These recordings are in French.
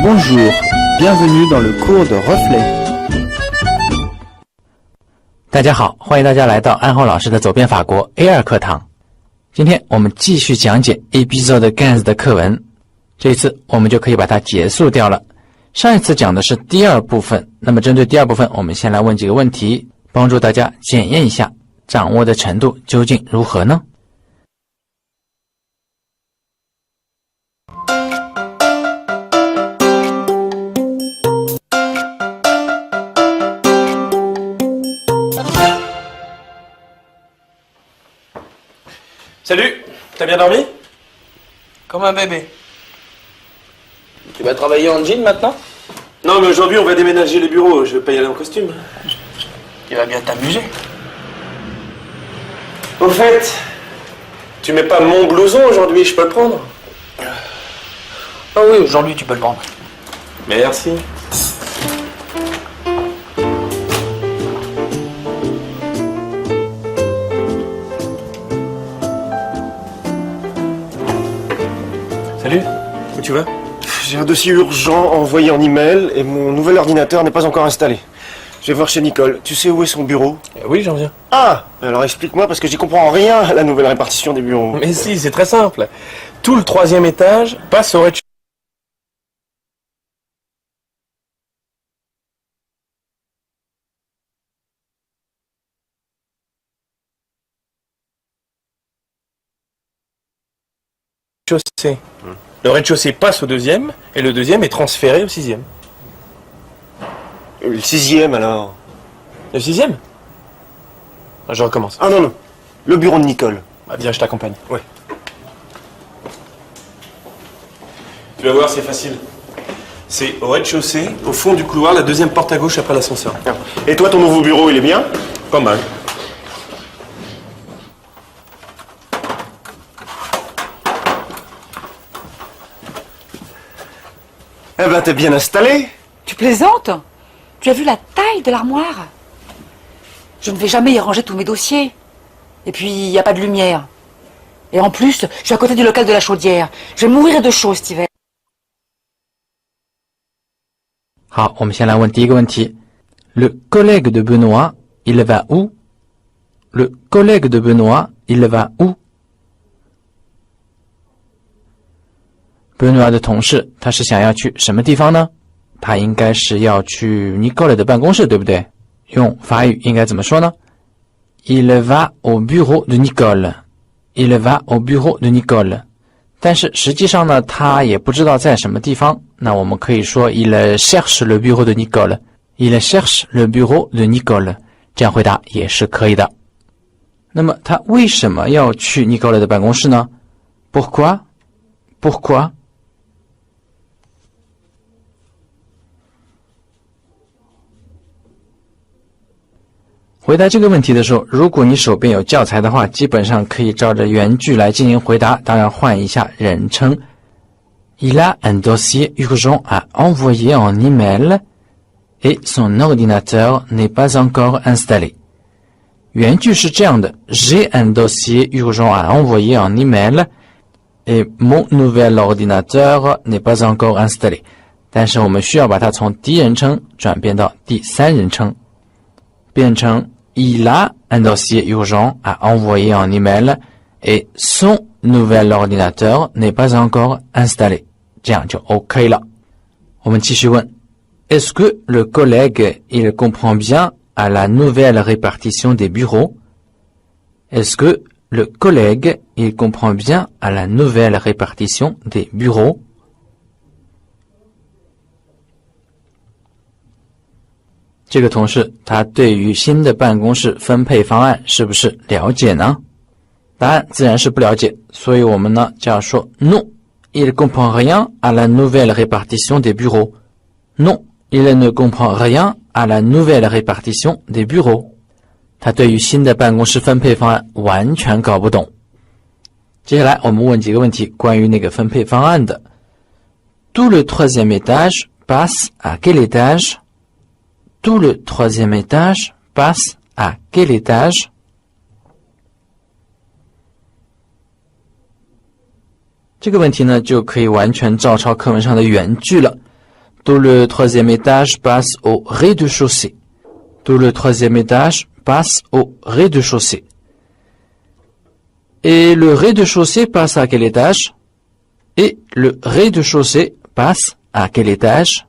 Bonjour, bienvenue dans le cours de Reflet。大家好，欢迎大家来到安浩老师的走遍法国 A2 课堂。今天我们继续讲解 épisode 15的课文，这一次我们就可以把它结束掉了。上一次讲的是第二部分，那么针对第二部分，我们先来问几个问题，帮助大家检验一下掌握的程度究竟如何呢Salut, t'as bien dormi? Comme un bébé. Tu vas travailler en jean maintenant? Non, mais aujourd'hui on va déménager les bureaux, je vais pas y aller en costume. Tu vas bien t'amuser. Au fait, tu mets pas mon blouson aujourd'hui, je peux le prendre? Ah oui, aujourd'hui tu peux le prendre. Merci. Salut, où tu vas? J'ai un dossier urgent envoyé en email et mon nouvel ordinateur n'est pas encore installé. Je vais voir chez Nicole. Tu sais où est son bureau? Oui, j'en viens. Ah! Alors explique-moi parce que j'y comprends rien à la nouvelle répartition des bureaux. Mais si, c'est très simple. Tout le 3e étage passe au rez-de-chaussée. Le rez-de-chaussée passe au 2e et le 2e est transféré au 6e. Le 6e alors? Le 6e? Je recommence. Ah non. Le bureau de Nicole. Bah, viens, je t'accompagne. Ouais. Tu vas voir, c'est facile. C'est au rez-de-chaussée, au fond du couloir, la 2e porte à gauche après l'ascenseur. Et toi, ton nouveau bureau, il est bien? Pas mal. Eh ben, t'es bien installé? Tu plaisantes? Tu as vu la taille de l'armoire? Je ne vais jamais y ranger tous mes dossiers. Et puis, il n'y a pas de lumière. Et en plus, je suis à côté du local de la chaudière. Je vais mourir de chaud cet hiver. 好，我们先来问第一个问题。Le collègue de Benoît, il va où? Le collègue de Benoît, il va où? Benoît 的同事，他是想要去什么地方呢？他应该是要去 Nicole 的办公室，对不对？用法语应该怎么说呢？ Il va au bureau de Nicole. Il va au bureau de Nicole. 但是实际上呢，他也不知道在什么地方。那我们可以说 Il cherche le bureau de Nicole. Il cherche le bureau de Nicole. 这样回答也是可以的。那么他为什么要去 Nicole 的办公室呢？ Pourquoi? Pourquoi?回答这个问题的时候，如果你手边有教材的话，基本上可以照着原句来进行回答，当然换一下人称。Il a un dossier urgent à envoyer en email et son ordinateur n'est pas encore installé. 原句是这样的 J'ai un dossier urgent à envoyer en email et mon nouvel ordinateur n'est pas encore installé. 但是我们需要把它从第一人称转变到第三人称，变成Il a un dossier urgent à envoyer en email et son nouvel ordinateur n'est pas encore installé. 这样就 OK 了。我们继续问 Est-ce que le collègue, il comprend bien à la nouvelle répartition des bureaux? Est-ce que le collègue, il comprend bien à la nouvelle répartition des bureaux?这个同事他对于新的办公室分配方案是不是了解呢？答案自然是不了解，所以我们呢就要说 Non, il comprend rien à la nouvelle répartition des bureaux. Non, il ne comprend rien à la nouvelle répartition des bureaux. 他对于新的办公室分配方案完全搞不懂。接下来我们问几个问题关于那个分配方案的。Tout le 3e étage passe à quel étage?Tout le 3e étage passe à quel étage? 这个问题呢，就可以完全照抄课文上的原句了。Tout le troisième étage passe au rez-de-chaussée. Tout le troisième étage passe au rez-de-chaussée. Et le rez-de-chaussée passe à quel étage? Et le rez-de-chaussée passe à quel étage?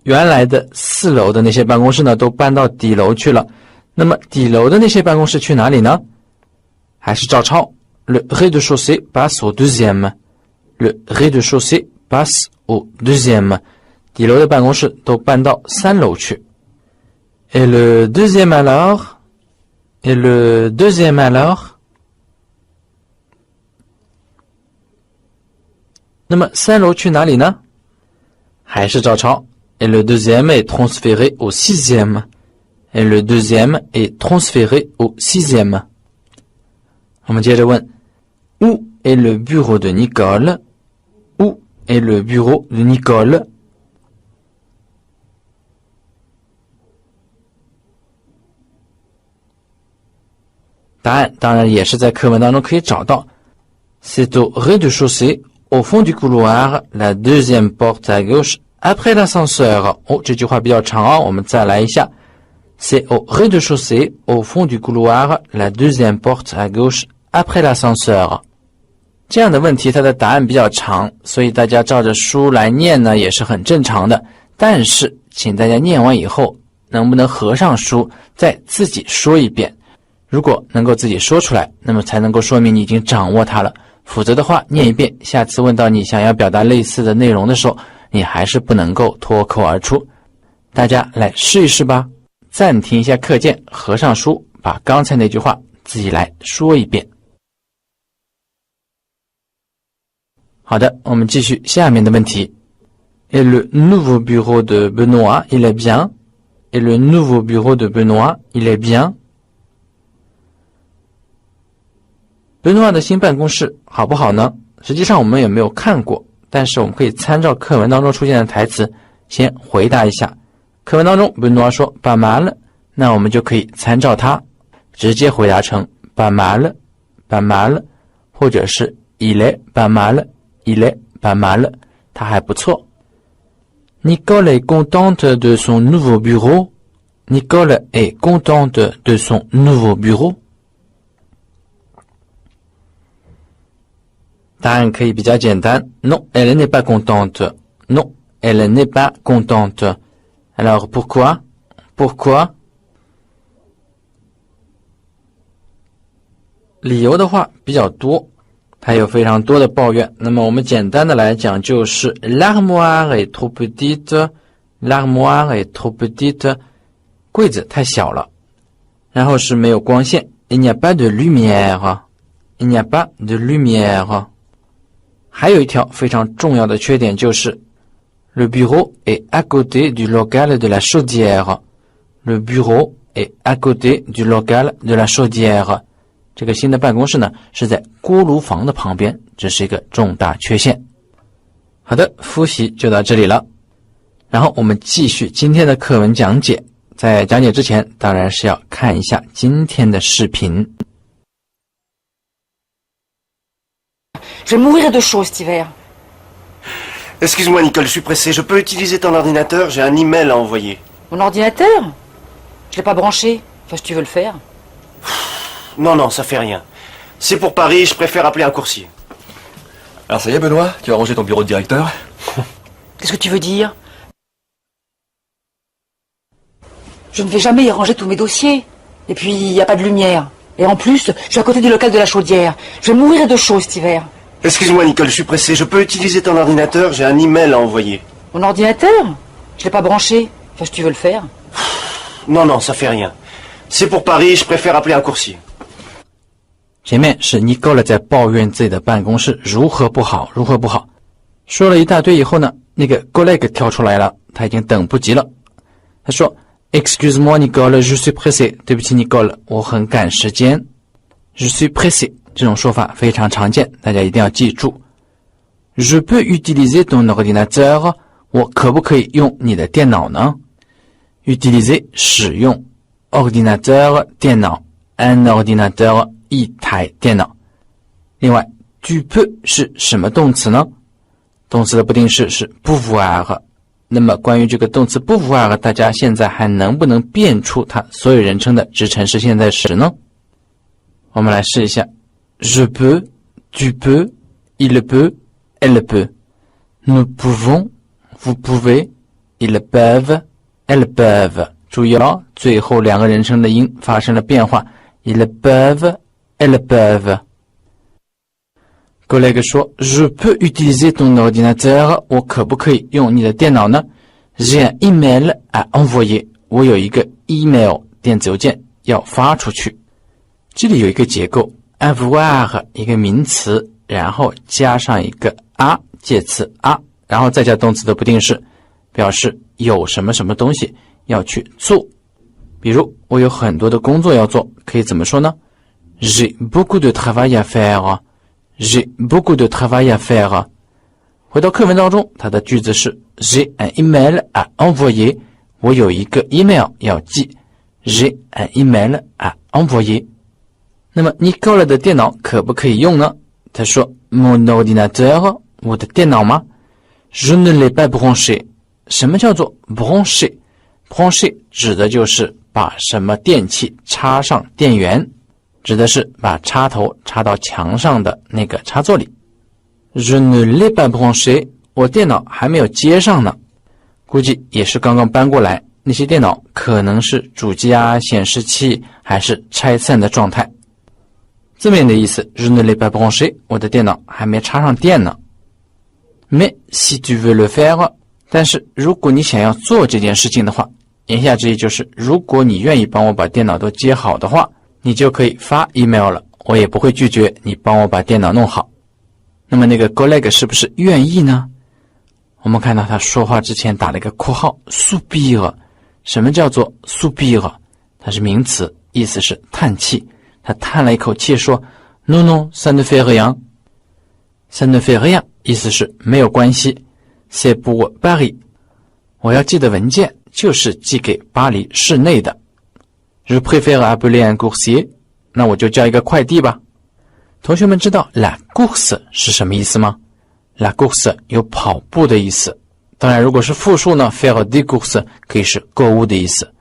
原来的4楼的那些办公室呢，都搬到底楼去了。那么底楼的那些办公室去哪里呢？还是照抄。Le rez-de-chaussée passe au deuxième. Le rez-de-chaussée passe au deuxième. 底楼的办公室都搬到3楼去。Et le deuxième alors? Et le deuxième alors? 那么3楼去哪里呢？还是照抄。Et le deuxième est transféré au 6e. Et le deuxième est transféré au 6e. 我们接着问 Où est le bureau de Nicole? Où est le bureau de Nicole? 答案当然也是在课文当中可以找到。C'est au rez-de-chaussée, au fond du couloir, la deuxième porte à gauche, après l'ascenseur. 哦，这句话比较长哦，我们再来一下。C'est au rez-de-chaussée, au fond du couloir, la deuxième porte à gauche, après l'ascenseur. 这样的问题它的答案比较长，所以大家照着书来念呢也是很正常的。但是请大家念完以后能不能合上书再自己说一遍，如果能够自己说出来，那么才能够说明你已经掌握它了。否则的话念一遍，下次问到你想要表达类似的内容的时候，你还是不能够脱口而出。大家来试一试吧，暂停一下课件，合上书，把刚才那句话自己来说一遍。好的，我们继续下面的问题。Et le nouveau bureau de Benoît, il est bien? Et le nouveau bureau de Benoît, il est bien? Benoît 的新办公室好不好呢？实际上我们也没有看过，但是我们可以参照课文当中出现的台词，先回答一下。课文当中 Benoît 说 pas mal， 那我们就可以参照它，直接回答成 pas mal, pas mal， 或者是 il est pas mal, il est pas mal， 它还不错。Nicole est contente de son nouveau bureau. Nicole est contente de son nouveau bureau. 答案可以比较简单。Non, elle n'est pas contente. Non, elle n'est pas contente. Alors pourquoi? Pourquoi? 理由的话比较多，它有非常多的抱怨。那么我们简单的来讲，就是 l'armoire est trop petite, l'armoire est trop petite， 柜子太小了。然后是没有光线 ，il n'y a pas de lumière, il n'y a pas de lumière。还有一条非常重要的缺点就是 le bureau est à côté du local de la chaudière. Le bureau est à côté du local de la chaudière. 这个新的办公室呢是在锅炉房的旁边，这是一个重大缺陷。好的，复习就到这里了。然后我们继续今天的课文讲解。在讲解之前，当然是要看一下今天的视频。Je vais mourir de chaud cet hiver. Excuse-moi Nicole, je suis pressé. Je peux utiliser ton ordinateur? J'ai un email à envoyer. Mon ordinateur? Je l'ai pas branché. Enfin, si tu veux le faire. Non, non, ça fait rien. C'est pour Paris, je préfère appeler un coursier. Alors ça y est Benoît, tu as rangé ton bureau de directeur? Qu'est-ce que tu veux dire? Je ne vais jamais y ranger tous mes dossiers. Et puis, il n'y a pas de lumière. Et en plus, je suis à côté du local de la chaudière. Je vais mourir de chaud cet hiver. Excuse-moi Nicole, je suis pressé. Je peux utiliser ton ordinateur? J'ai un email à envoyer. Mon ordinateur? Je l'ai pas branché. Enfin, si tu veux le faire. Non, non, ça fait rien. C'est pour Paris, je préfère appeler un coursier. 前面是 Nicole 在抱怨自己的办公室如何不好，如何不好。说了一大堆以后呢，那个 collègue 跳出来了，他已经等不及了。他说 Excuse-moi Nicole, je suis pressé. 对不起 Nicole， 我很赶时间。Je suis pressé 这种说法非常常见，大家一定要记住。Je peux utiliser ton ordinateur. 我可不可以用你的电脑呢？ Utiliser 使用 ordinateur 电脑 un ordinateur 一台电脑。另外 tu peux 是什么动词呢？动词的不定式是 pouvoir。那么关于这个动词 pouvoir， 大家现在还能不能变出它所有人称的直陈式现在时呢？我们来试一下 Je peux, tu peux, il peut, elle peut. Nous pouvons, vous pouvez, ils peuvent, elles peuvent. 注意哦，最后两个人称的音发生了变化 ils peuvent, elles peuvent。collègue 说 Je peux utiliser ton ordinateur， 我可不可以用你的电脑呢？ J'ai un email à envoyer， 我有一个 email 电子邮件要发出去。这里有一个结构 avoir 一个名词，然后加上一个 a 介词 a， 然后再加动词的不定式，表示有什么什么东西要去做。比如我有很多的工作要做，可以怎么说呢？ J'ai beaucoup de travail à faire。J'ai beaucoup de travail à faire。 回到课文当中，它的句子是 J'ai un email à envoyer， 我有一个 email 要寄。J'ai un email à envoyer。 那么 Nicole 的电脑可不可以用呢？他说 Mon ordinateur， 我的电脑吗？ Je ne l'ai pas branché。 什么叫做 branché？ branché 指的就是把什么电器插上电源，指的是把插头插到墙上的那个插座里。Je ne l'ai pas branché， 我电脑还没有接上呢，估计也是刚刚搬过来，那些电脑可能是主机啊、显示器还是拆散的状态。字面的意思 Je ne l'ai pas branché， 我的电脑还没插上电呢。Mais si tu veux le faire， 但是如果你想要做这件事情的话，言下之意就是如果你愿意帮我把电脑都接好的话，你就可以发 email 了，我也不会拒绝你帮我把电脑弄好。那么那个 collègue 是不是愿意呢？我们看到他说话之前打了一个括号 soupir。 什么叫做 soupir？ 它是名词，意思是叹气。他叹了一口气说 Non non, ça ne fait rien。 Ça ne fait rien 意思是没有关系。 C'est pour Paris， 我要寄的文件就是寄给巴黎市内的。Je préfère appeler un coursier， 那我就叫一个快递吧。同学们知道 la course 是什么意思吗？ La course 有跑步的意思，当然如果是复数呢 faire des courses 可以是购物的意思。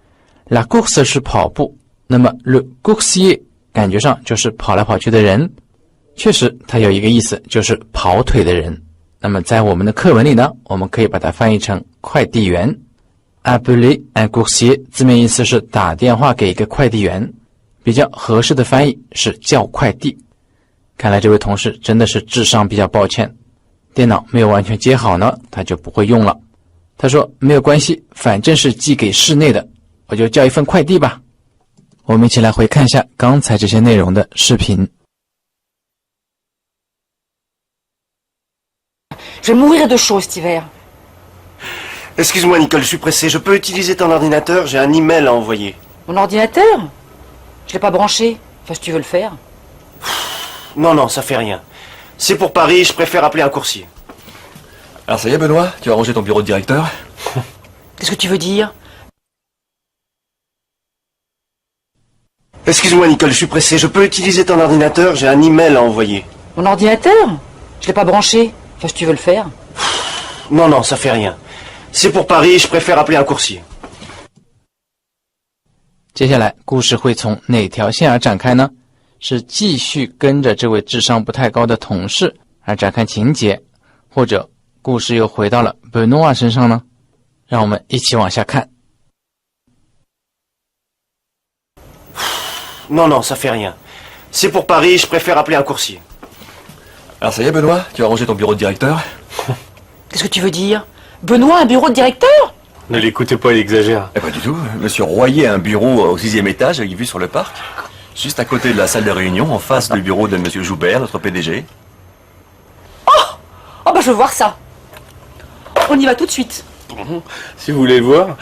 La course 是跑步，那么 le coursier 感觉上就是跑来跑去的人，确实它有一个意思就是跑腿的人。那么在我们的课文里呢，我们可以把它翻译成快递员。Appeler un coursier 字面意思是打电话给一个快递员，比较合适的翻译是叫快递。看来这位同事真的是智商比较抱歉，电脑没有完全接好呢，他就不会用了。他说没有关系，反正是寄给市内的，我就叫一份快递吧。我们一起来回看一下刚才这些内容的视频。Je vais mourir de chaud cet hiver. Excuse-moi Nicole, je suis pressé. Je peux utiliser ton ordinateur? J'ai un email à envoyer. Mon ordinateur? Je l'ai pas branché. Enfin, si tu veux le faire. Non, non, ça fait rien. C'est pour Paris, je préfère appeler un coursier. Alors ça y est Benoît, tu as rangé ton bureau de directeur? Qu'est-ce que tu veux dire? Excuse-moi Nicole, je suis pressé. Je peux utiliser ton ordinateur? J'ai un email à envoyer. Mon ordinateur? Je l'ai pas branché. Enfin, si tu veux le faire. Non, non, ça fait rien. C'est pour Paris, je préfère appeler un coursier. 接下来故事会从哪条线而展开呢？是继续跟着这位智商不太高的同事而展开情节，或者故事又回到了 Benoît 身上呢？让我们一起往下看。Non, non, ça fait rien. C'est pour Paris, je préfère appeler un coursier. Alors ça y est Benoît, tu as rangé ton bureau de directeur? Qu'est-ce que tu veux dire? Benoît, un bureau de directeur? Ne l'écoutez pas, il exagère. Eh pas du tout, Monsieur Royer a un bureau au 6e étage avec vue sur le parc, juste à côté de la salle de réunion, en face du bureau de Monsieur Joubert, notre PDG. Oh bah je veux voir ça. On y va tout de suite. Si vous voulez le voir.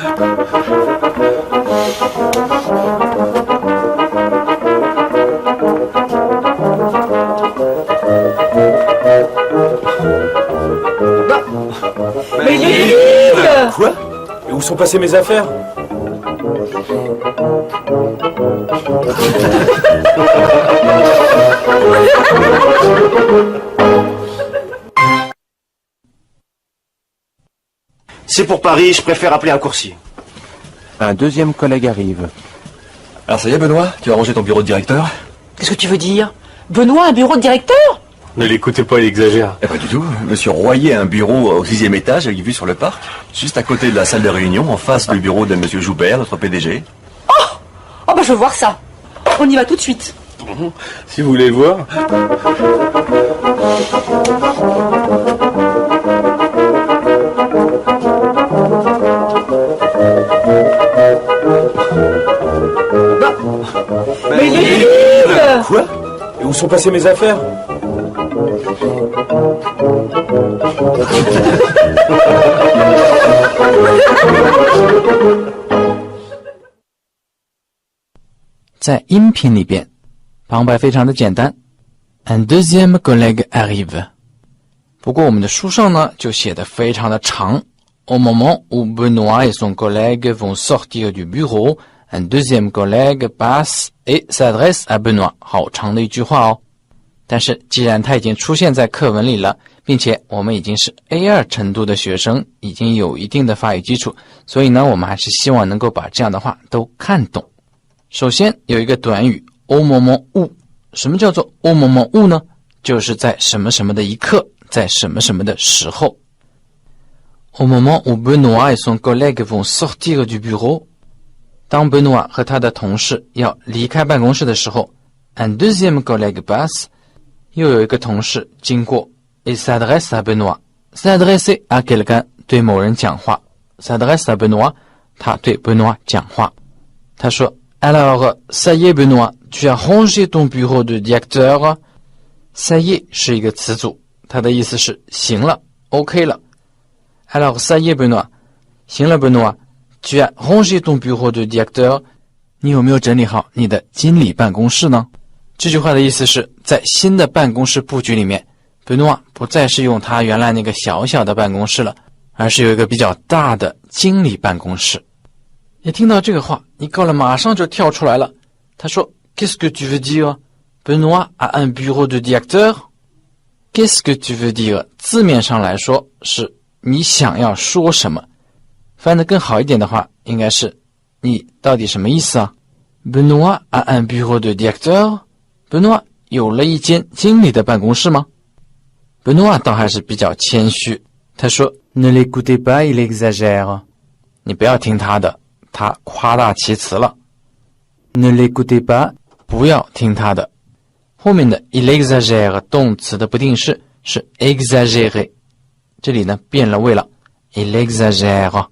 Mais il est vide! Quoi? Et où sont passées mes affaires? C'est pour Paris, je préfère appeler un coursier. Un deuxième collègue arrive. Alors ça y est, Benoît, tu as rangé ton bureau de directeur? Qu'est-ce que tu veux dire? Benoît, un bureau de directeur? Ne l'écoutez pas, il exagère. Eh pas du tout. Monsieur Royer a un bureau au 6e étage avec vue sur le parc, juste à côté de la salle de réunion, en face du bureau de monsieur Joubert, notre PDG. Oh bah je veux voir ça. On y va tout de suite. Si vous voulez voir. Mais il est vide! Quoi? Et où sont passées mes affaires?在音频里边，旁白非常的简单。Un deuxième collègue arrive。不过我们的书上呢，就写的非常的长。Au moment où Benoît et son collègue vont sortir du bureau, un deuxième collègue passe et s'adresse à Benoît。好长的一句话哦。但是既然它已经出现在课文里了，并且我们已经是 A2 程度的学生，已经有一定的法语基础，所以呢，我们还是希望能够把这样的话都看懂。首先有一个短语 au moment où， 什么叫做 au moment où 呢？就是在什么什么的一刻，在什么什么的时候。Au moment où Benoît et son collègue vont sortir du bureau， 当 Benoît 和他的同事要离开办公室的时候 un deuxième collègue passe， 又有一个同事经过 et s'adresse à Benoît， s'adresser à quelqu'un 对某人讲话 s'adresse à Benoît， 他对 Benoît 讲话，他说Alors, ça y est, Benoît, tu as rangé ton bureau de directeur. Ça y est 是一个词组，它的意思是行了 ，OK 了。Alors, ça y est, Benoît, 行了 Benoît, tu as rangé ton bureau de directeur. 你有没有整理好你的经理办公室呢？这句话的意思是在新的办公室布局里面 ，Benoît 不再是用他原来那个小小的办公室了，而是有一个比较大的经理办公室。一听到这个话，尼高了马上就跳出来了。他说 Qu'est-ce que tu veux dire? Benoît a un bureau de directeur? Qu'est-ce que tu veux dire? 字面上来说是你想要说什么，翻得更好一点的话，应该是你到底什么意思啊 ？Benoît a un bureau de directeur? Benoît 有了一间经理的办公室吗 ？Benoît 倒还是比较谦虚，他说 Ne l'écoutez pas, il exagère. 你不要听他的。他夸大其词了 Ne l'écoutez pas 不要听他的后面的 il exagère 动词的不定式是 exagérer 这里呢变了位了 il exagère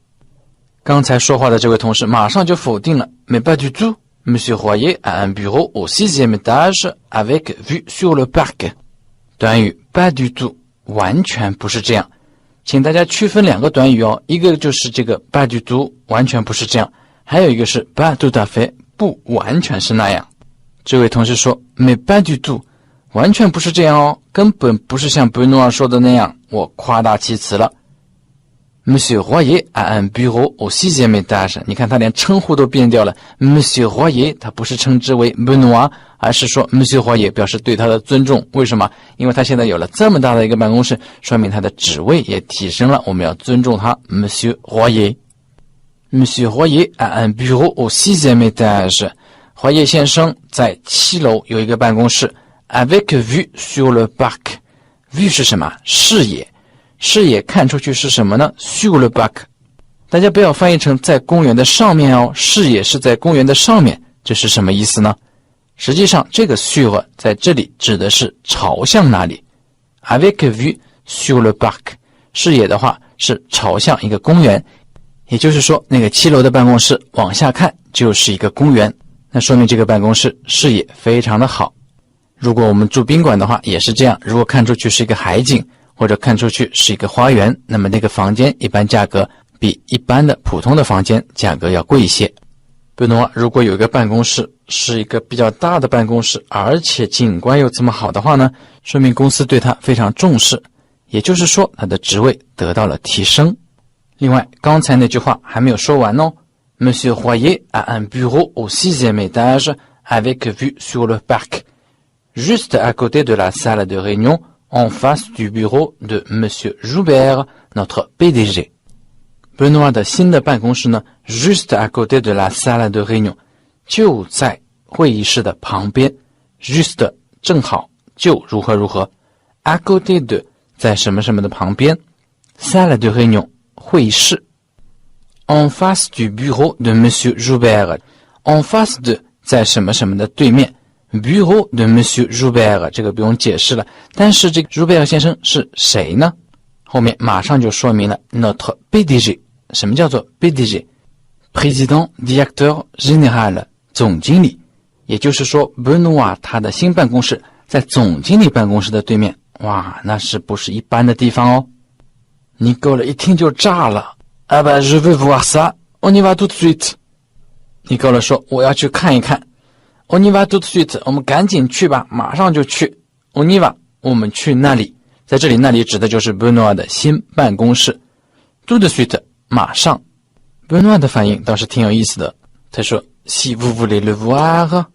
刚才说话的这位同事马上就否定了 Mais pas du tout Monsieur Royer a un bureau au 6e étage avec vue sur le parc 短语 pas du tout 完全不是这样请大家区分两个短语哦，一个就是这个 pas du tout 完全不是这样，还有一个是 pas tout à fait 不完全是那样。这位同事说 mais pas du tout 完全不是这样哦，根本不是像 Benoît 说的那样，我夸大其词了。Monsieur Royer a un bureau au 6e étage 你看他连称呼都变掉了 Monsieur Royer 他不是称之为 Benoît 而是说 Monsieur Royer 表示对他的尊重为什么因为他现在有了这么大的一个办公室说明他的职位也提升了我们要尊重他 Monsieur Royer Monsieur Royer a un bureau au 6e étage 华业先生在7楼有一个办公室 avec vue sur le parc vue 是什么视野视野看出去是什么呢 sur le parc 大家不要翻译成在公园的上面哦视野是在公园的上面这是什么意思呢实际上这个 sur 在这里指的是朝向那里 avec vue sur le parc 视野的话是朝向一个公园也就是说那个7楼的办公室往下看就是一个公园那说明这个办公室视野非常的好如果我们住宾馆的话也是这样如果看出去是一个海景或者看出去是一个花园那么那个房间一般价格比一般的普通的房间价格要贵一些Benoît如果有一个办公室是一个比较大的办公室而且景观又这么好的话呢说明公司对他非常重视也就是说他的职位得到了提升另外刚才那句话还没有说完哦 Monsieur Royer a un bureau au 6e étage avec vue sur le parc juste à côté de la salle de réunion, en face du bureau de Monsieur Joubert, notre PDG. Benoît 的新的办公室呢 juste à côté de la salle de réunion， 就在会议室的旁边 juste 正好就如何如何 à côté de 在什么什么的旁边 salle de réunion 会议室 en face du bureau de Monsieur Joubert en face de 在什么什么的对面 bureau de Monsieur Joubert 这个不用解释了，但是这个 Joubert 先生是谁呢？后面马上就说明了 notre PDG。 什么叫做 PDG Président Directeur Général 总经理，也就是说 Benoît 他的新办公室在总经理办公室的对面。哇，那是不是一般的地方哦？ Nicole 一听就炸了。Ah bah je veux voir ça, on y va tout de suite。 Nicole 说我要去看一看。 On y va tout de suite， 我们赶紧去吧，马上就去。On y va， 我们去那里。在这里那里指的就是 Benoît 的新办公室。Tout de suite， 马上。 Benoît 的反应倒是挺有意思的，他说 Si vous voulez le voir，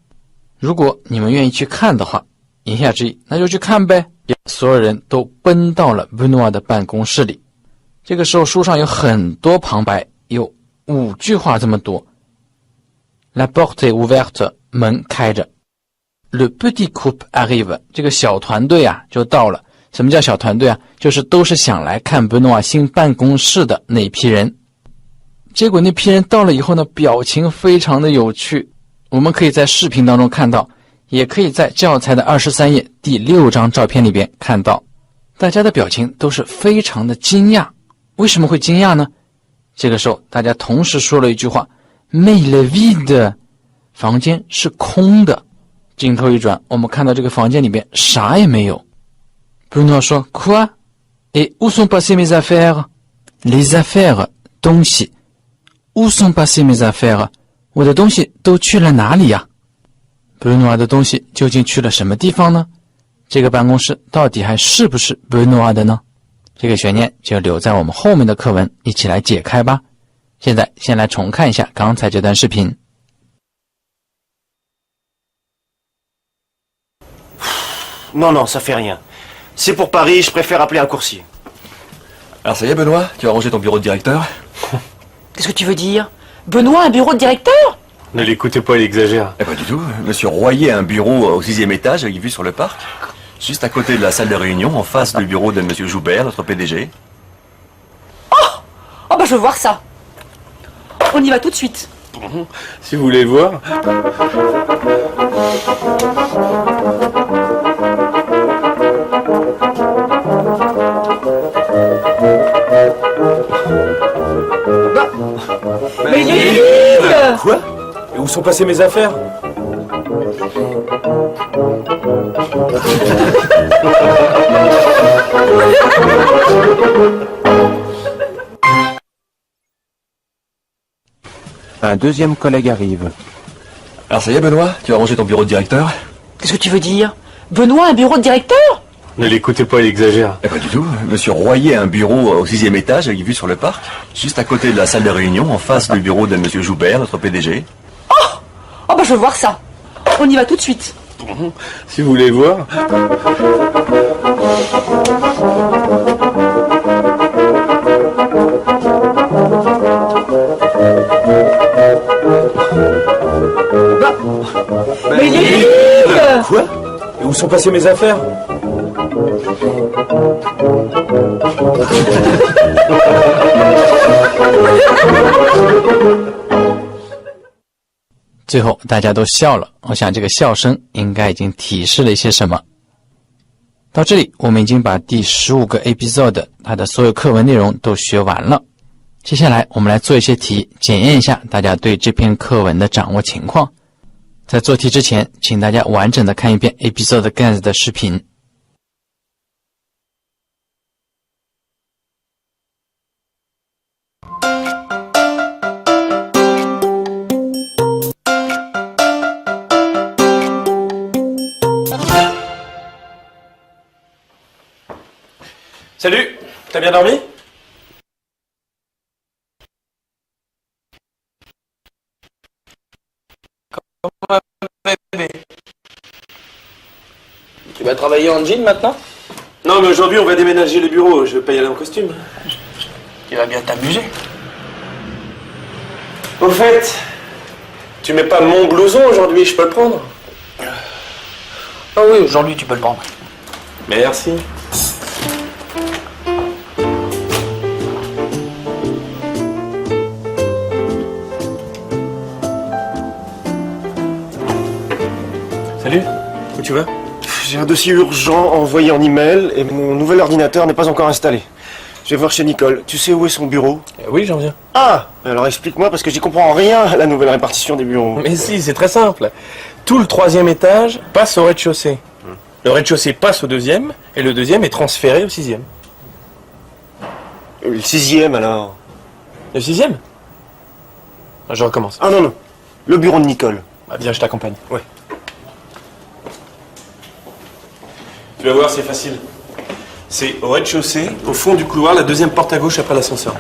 如果你们愿意去看的话，言下之意那就去看呗。所有人都奔到了 Benoît 的办公室里。这个时候书上有很多旁白，有5句话这么多。 La porte est ouverte， 门开着。 Le petit groupe arrive， 这个小团队啊就到了。什么叫小团队啊？就是都是想来看 Benoît 新办公室的那批人。结果那批人到了以后呢，表情非常的有趣。我们可以在视频当中看到，也可以在教材的23页第6张照片里边看到，大家的表情都是非常的惊讶。为什么会惊讶呢？这个时候大家同时说了一句话 Mais il est vide， 房间是空的。镜头一转，我们看到这个房间里边啥也没有。Benoît 说 Quoi? Et où sont passées mes affaires? Les affaires， 东西。Où sont passées mes affaires？ 我的东西都去了哪里呀？Benoît 的东西究竟去了什么地方呢？这个办公室到底还是不是 Benoît 的呢？这个悬念就留在我们后面的课文一起来解开吧。现在先来重看一下刚才这段视频。Non, non, ça fait rien. C'est pour Paris, je préfère appeler un coursier. Alors ça y est, Benoît, tu as rangé ton bureau de directeur? Qu'est-ce que tu veux dire? Benoît, un bureau de directeur? Ne l'écoutez pas, il exagère. Eh pas du tout. Monsieur Royer a un bureau au 6e étage avec vue sur le parc, juste à côté de la salle de réunion, en face du bureau de Monsieur Joubert, notre PDG. Oh bah je veux voir ça. On y va tout de suite. Si vous voulez voir. Mais il est vide! Quoi? Et où sont passées mes affaires? Un deuxième collègue arrive. Alors ça y est, Benoît, tu as rangé ton bureau de directeur? Qu'est-ce que tu veux dire? Benoît, un bureau de directeur? Ne l'écoutez pas, il exagère. Eh pas du tout. Monsieur Royer a un bureau au 6e étage avec vue sur le parc, juste à côté de la salle de réunion, en face du bureau de Monsieur Joubert, notre PDG. Oh bah je veux voir ça. On y va tout de suite. Si vous voulez voir. Mais il est vide! Quoi? Et où sont passées mes affaires?最后大家都笑了，我想这个笑声应该已经提示了一些什么。到这里我们已经把第15个 episode 它的所有课文内容都学完了。接下来我们来做一些题，检验一下大家对这篇课文的掌握情况。在做题之前，请大家完整的看一遍 episode 15的视频。Salut, t'as bien dormi? Comment va bébé? vas travailler en jean maintenant? Non, mais aujourd'hui, on va déménager le bureau. Je vais pas y aller en costume. Tu vas bien t'amuser. Au fait, tu mets pas mon blouson aujourd'hui, je peux le prendre? Ah oui, aujourd'hui tu peux le prendre. Merci. Salut, où tu vas? J'ai un dossier urgent envoyé en email et mon nouvel ordinateur n'est pas encore installé. Je vais voir chez Nicole. Tu sais où est son bureau? Oui, j'en viens. Ah! Alors explique-moi parce que j'y comprends rien à la nouvelle répartition des bureaux. Mais si, c'est très simple. Tout le 3e étage passe au rez-de-chaussée. Le rez-de-chaussée passe au 2e et le 2e est transféré au 6e. Le 6e alors? Le 6e? Je recommence. Ah non, non. Le bureau de Nicole. Bah, viens, je t'accompagne. Ouais. Tu vas voir, c'est facile. C'est au rez-de-chaussée, au fond du couloir, la 2e porte à gauche après l'ascenseur.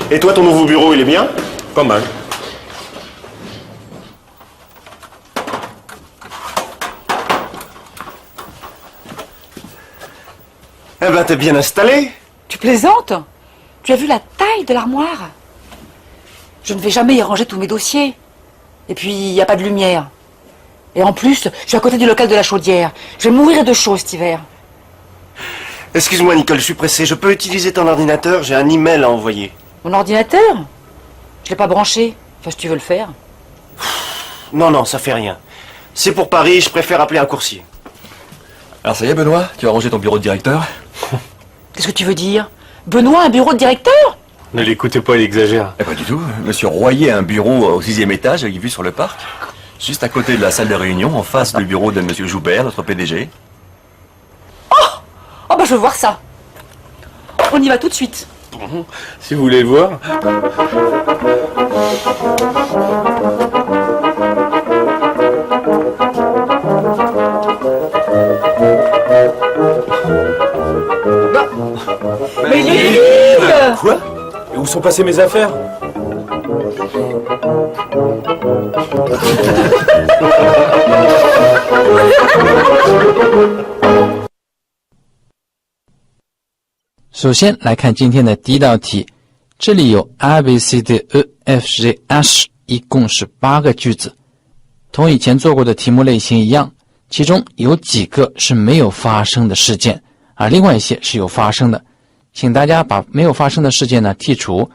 Et toi, ton nouveau bureau, il est bien? Pas mal. Eh ben, t'es bien installé. Tu plaisantes? Tu as vu la taille de l'armoire? Je ne vais jamais y ranger tous mes dossiers. Et puis, il n'y a pas de lumière. Et en plus, je suis à côté du local de la chaudière. Je vais mourir de chaud cet hiver. Excuse-moi, Nicole, je suis pressé. Je peux utiliser ton ordinateur? J'ai un email à envoyer. Mon ordinateur? Je l'ai pas branché. Enfin, si tu veux le faire. Non, non, ça fait rien. C'est pour Paris, je préfère appeler un coursier. Alors ça y est, Benoît, tu as rangé ton bureau de directeur? Qu'est-ce que tu veux dire? Benoît, un bureau de directeur? Ne l'écoutez pas, il exagère. Eh pas du tout. Monsieur Royer a un bureau au 6e étage avec vue sur le parc. Juste à côté de la salle de réunion, en face du bureau de monsieur Joubert, notre PDG. Oh bah je veux voir ça. On y va tout de suite. Si vous voulez le voir. Mais il est vide! Quoi? Et où sont passées mes affaires?首先来看今天的第一道题，这里有 A B C D E F G H， 一共是8个句子，同以前做过的题目类型一样，其中有几个是没有发生的事件，而另外一些是有发生的。请大家把没有发生的事件呢剔除，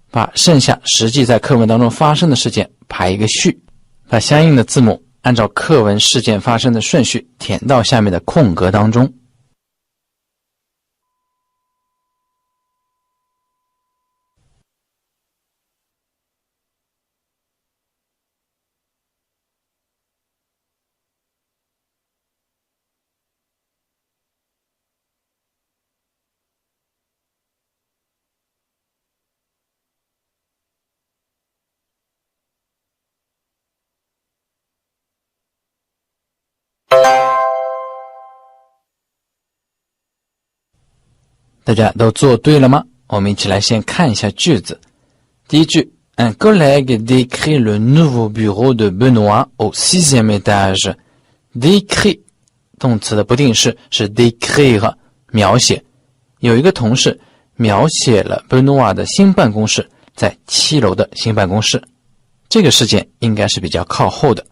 把剩下实际在课文当中发生的事件排一个序，把相应的字母按照课文事件发生的顺序填到下面的空格当中。大家都做对了吗？我们一起来先看一下句子。第一句 Un collègue décrit le nouveau bureau de Benoît au 6e étage. Décrit 动词的不定式是 décrire 描写，有一个同事描写了 Benoît 的新办公室在7楼的新办公室，这个事件应该是比较靠后的。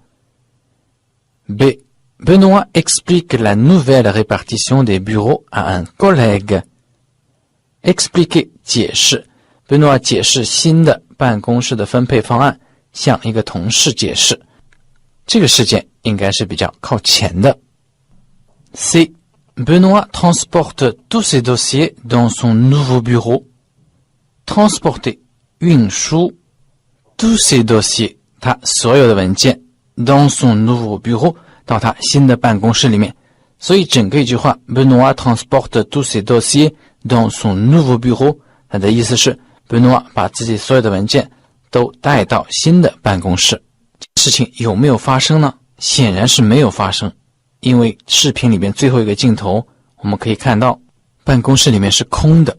B. Benoît explique la nouvelle répartition des bureaux à un collègue.Expliquer 解释 Benoît 解释新的办公室的分配方案，向一个同事解释，这个事件应该是比较靠前的。C. Benoît transporte tous ses dossiers dans son nouveau bureau. Transporter 运输 tous ses dossiers 他所有的文件 dans son nouveau bureau 到他新的办公室里面，所以整个一句话 Benoît transporte tous ses dossiers.Dans son nouveau bureau， 它的意思是 Benoît 把自己所有的文件都带到新的办公室。事情有没有发生呢？显然是没有发生，因为视频里面最后一个镜头我们可以看到办公室里面是空的，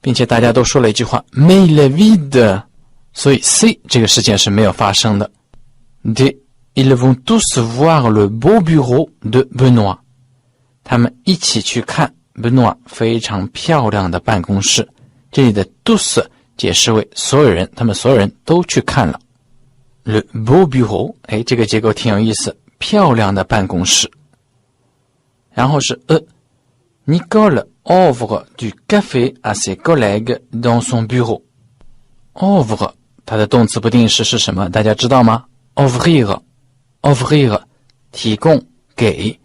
并且大家都说了一句话 Mais il est vide， 所以 C 这个事件是没有发生的。D. Ils vont tous voir le beau bureau de Benoît。他们一起去看 Benoît 非常漂亮的办公室。这里的 tous 解释为所有人，他们所有人都去看了。Le beau bureau， 这个结构挺有意思，漂亮的办公室。然后是Nicole offre du café à ses collègues dans son bureau。 Offre 它的动词不定式是什么？大家知道吗？ offrir 提供给。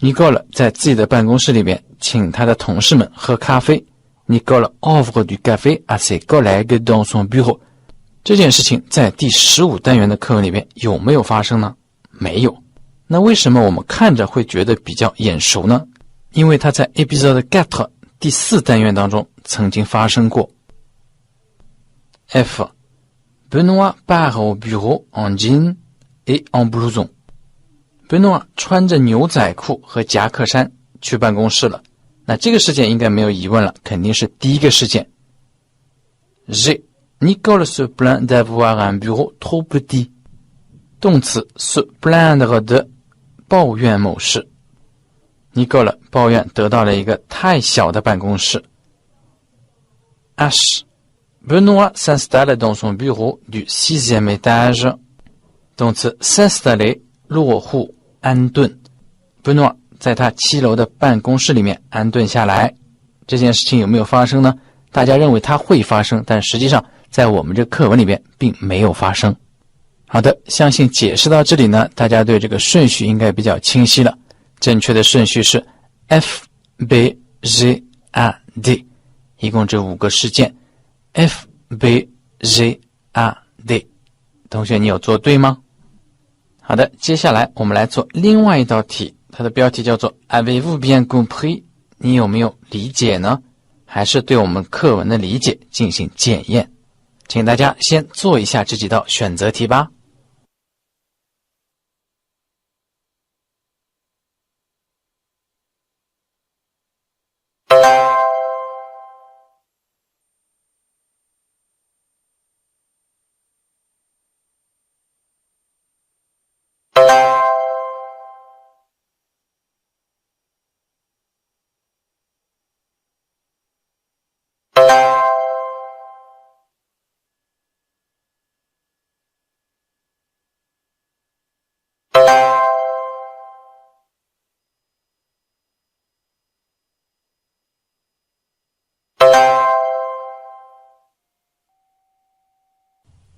Nicole 在自己的办公室里面请他的同事们喝咖啡。Nicole offre du café à ses collègues dans son bureau。 这件事情在第15单元的课文里面有没有发生呢？没有。那为什么我们看着会觉得比较眼熟呢？因为它在 épisode 4第4单元当中曾经发生过。F. Benoît part au bureau en jean et en blouson。 Benoît 穿着牛仔裤和夹克衫去办公室了。那这个事件应该没有疑问了，肯定是第一个事件。G. Nicole se plaint d'avoir un bureau trop petit。 动词 se plaindre de 抱怨某事。Nicole 抱怨得到了一个太小的办公室。H. Benoît s'installe dans son bureau du 6e étage。 动词 s'installer 落户安顿。Benoît 在他7楼的办公室里面安顿下来。这件事情有没有发生呢？大家认为它会发生，但实际上在我们这课文里面并没有发生。好的，相信解释到这里呢，大家对这个顺序应该比较清晰了。正确的顺序是 F B G A D， 一共这5个事件 F B G A D。 同学，你有做对吗？好的，接下来我们来做另外一道题，它的标题叫做 Avez-vous bien compris？ 你有没有理解呢？还是对我们课文的理解进行检验？请大家先做一下这几道选择题吧。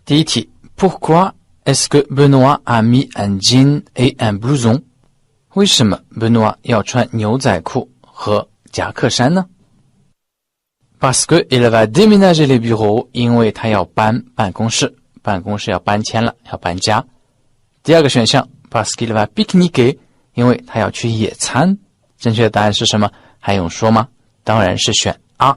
第一题 Pourquoi est-ce que Benoît a mis un jean et un blouson？ 为什么 Benoît 要穿牛仔裤和夹克衫呢？ Parce que il va déménager les bureaux， 因为他要搬办公室，办公室要搬迁了，要搬家。第二个选项 Parce qu'il va pique-niquer， 因为他要去野餐。正确的答案是什么？还用说吗？当然是选 A。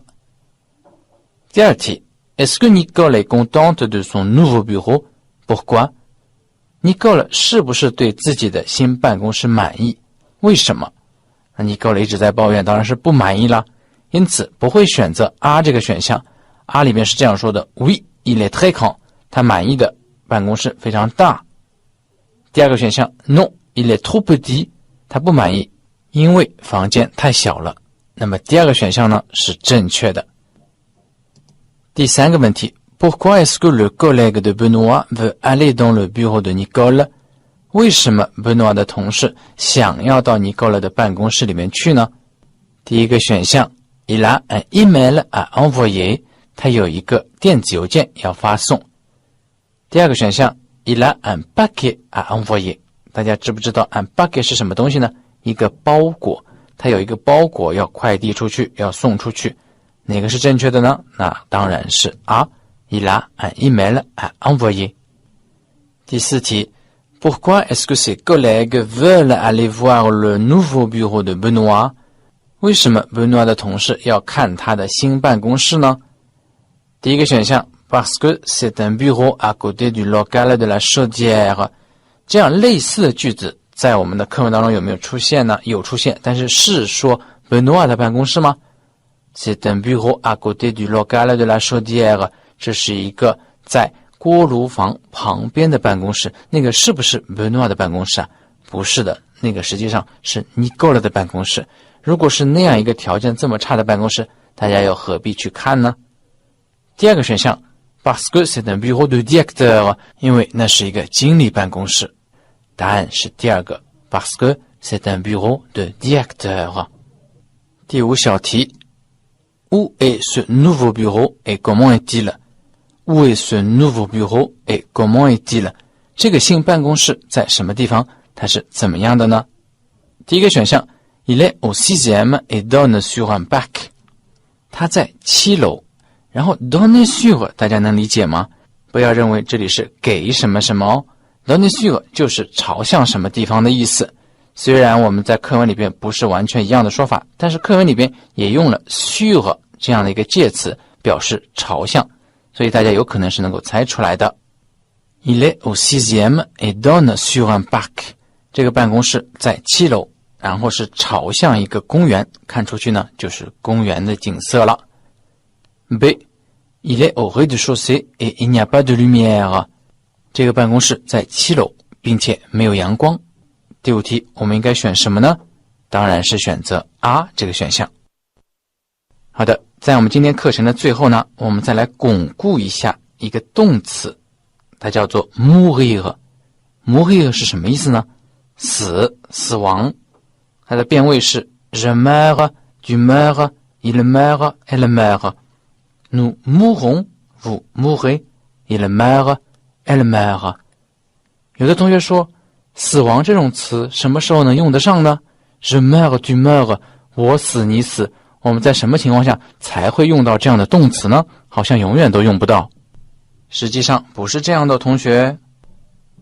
第二题 Est-ce que Nicole est contente de son nouveau bureau？ Pourquoi？ Nicole 是不是对自己的新办公室满意？为什么？那 Nicole 一直在抱怨，当然是不满意啦。因此不会选择 A 这个选项。A 里面是这样说的 Oui, il est très grand， 他满意的办公室非常大。第二个选项 Non, il est trop petit， 他不满意，因为房间太小了。那么第二个选项呢是正确的。第三个问题 Pourquoi est-ce que le collègue de Benoît veut aller dans le bureau de Nicole？ 为什么 Benoît 的同事想要到 Nicole 的办公室里面去呢？第一个选项 Il a un email à envoyer， 他有一个电子邮件要发送。第二个选项 Il a un paquet à envoyer， 大家知不知道 un paquet 是什么东西呢？一个包裹，他有一个包裹要快递出去，要送出去。哪个是正确的呢？那当然是 A， Il a un email à envoyer。 第四题 Pourquoi est-ce que ses collègues veulent aller voir le nouveau bureau de Benoît？ 为什么 Benoît 的同事要看他的新办公室呢？第一个选项 Parce que c'est un bureau à côté du local de la chaudière。 这样类似的句子在我们的课文当中有没有出现呢？有出现，但是是说 Benoît 的办公室吗？ C'est un bureau à côté du local de la chaudière， 这是一个在锅炉房旁边的办公室。那个是不是 Benoît 的办公室啊？不是的，那个实际上是 Nicole 的办公室。如果是那样一个条件这么差的办公室，大家又何必去看呢？第二个选项 parce que c'est un bureau de directeur， 因为那是一个经理办公室。答案是第二个 parce que c'est un bureau de directeur。 第五小题 Où est ce nouveau bureau et comment est-il？ Où est ce nouveau bureau et comment est-il？ 这个新办公室在什么地方？它是怎么样的呢？第一个选项 Il est au 6e et donne sur un parc。 它在7楼，然后 donne sur 大家能理解吗？不要认为这里是给什么什么哦， donne sur 就是朝向什么地方的意思。虽然我们在课文里边不是完全一样的说法，但是课文里边也用了 sur 这样的一个介词表示朝向，所以大家有可能是能够猜出来的。Il est au 6e et donne sur un parc。 这个办公室在7楼，然后是朝向一个公园，看出去呢就是公园的景色了。B. Il est au rez-de-chaussée et il n'y a pas de lumière。 这个办公室在7楼，并且没有阳光。第五题我们应该选什么呢？当然是选择 A 这个选项。好的，在我们今天课程的最后呢，我们再来巩固一下一个动词，它叫做 mourir。mourir 是什么意思呢？死，死亡。它的变位是 je meurs, tu meurs, il meurt, elle meurt。 Nous mourrons, vous mourrez, il meurt, elle meurt。 有的同学说，死亡这种词什么时候能用得上呢？ je meurs, tu meurs， 我死你死，我们在什么情况下才会用到这样的动词呢？好像永远都用不到。实际上不是这样的，同学。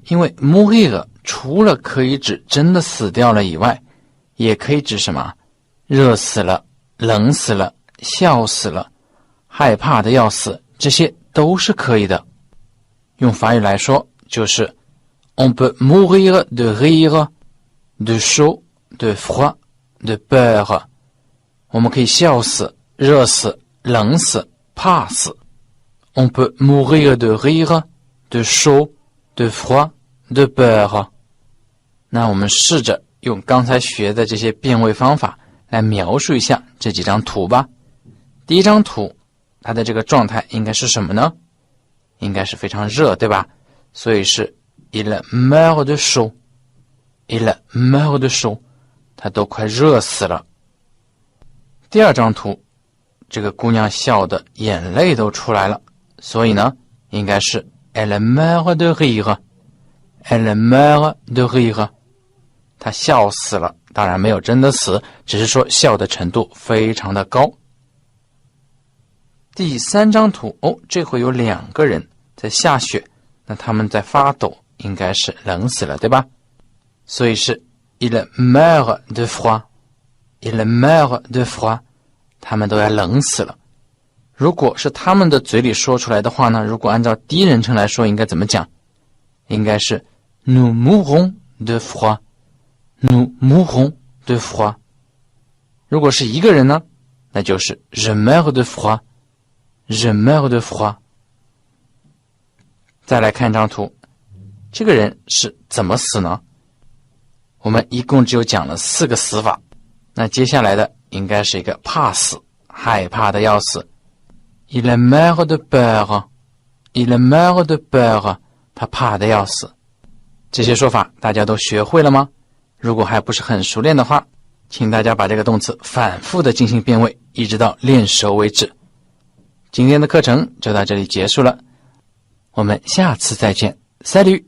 因为 mourir 除了可以指真的死掉了以外，也可以指什么？热死了，冷死了，笑死了，害怕的要死，这些都是可以的。用法语来说就是 on peut mourir de rire, de chaud, de froid, de peur。 我们可以笑死，热死，冷死，怕死。On peut mourir de rire, de chaud, de froid, de peur。 那我们试着用刚才学的这些变位方法来描述一下这几张图吧。第一张图，它的这个状态应该是什么呢？应该是非常热，对吧？所以是 il meurt de chaud， il meurt de chaud， 它都快热死了。第二张图，这个姑娘笑的眼泪都出来了，所以呢，应该是 elle meurt de rire， elle meurt de rire， 她笑死了，当然没有真的死，只是说笑的程度非常的高。第三张图，这回有两个人在下雪，那他们在发抖，应该是冷死了，对吧？所以是 il meurt de froid， il meurt de froid， 他们都要冷死了。如果是他们的嘴里说出来的话呢，如果按照第一人称来说，应该怎么讲？应该是 nous mourrons de froid， nous mourrons de froid。 如果是一个人呢，那就是 je meurs de froid， je meurs de froid。 再来看这张图，这个人是怎么死呢？我们一共只有讲了4个死法，那接下来的应该是一个怕死，害怕的要死。Il meurt de peur， il meurt de peur， 他怕的要死。这些说法大家都学会了吗？如果还不是很熟练的话，请大家把这个动词反复的进行变位，一直到练熟为止。今天的课程就到这里结束了，我们下次再见 Salut。